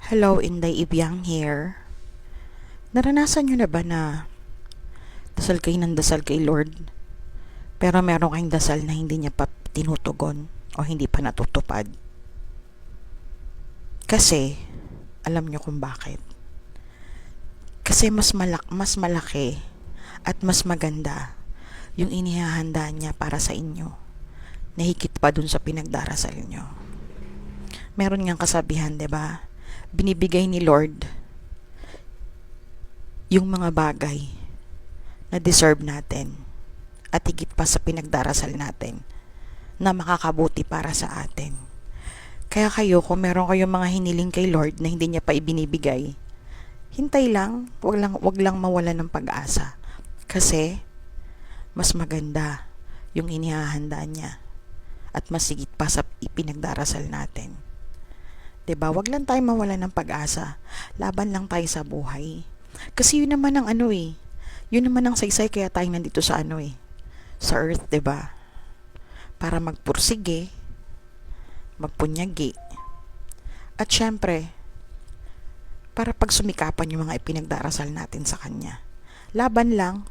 Hello, Inday Ibyang here. Naranasan nyo na ba na dasal kayo ng dasal kay Lord, pero meron kayong dasal na hindi niya pa tinutugon o hindi pa natutupad? Kasi, alam nyo kung bakit. Kasi mas malaki at mas maganda yung inihahanda niya para sa inyo, na higit pa dun sa pinagdarasal nyo. Meron ngang kasabihan, 'di ba? Binibigay ni Lord yung mga bagay na deserve natin at higit pa sa pinagdarasal natin na makakabuti para sa atin. Kaya kayo, kung meron kayong mga hiniling kay Lord na hindi niya pa ibinibigay, hintay lang, wag lang mawalan ng pag-asa. Kasi mas maganda yung inihahanda niya at mas higit pa sa ipinagdarasal natin. 'Di ba? Wag lang tayo mawalan ng pag-asa. Laban lang tayo sa buhay. Kasi yun naman ang yun naman ang saysay kaya tayo nandito sa sa earth, 'di ba? Para magpursige, magpunyagi, at syempre, para pagsumikapan yung mga ipinagdarasal natin sa kanya. Laban lang.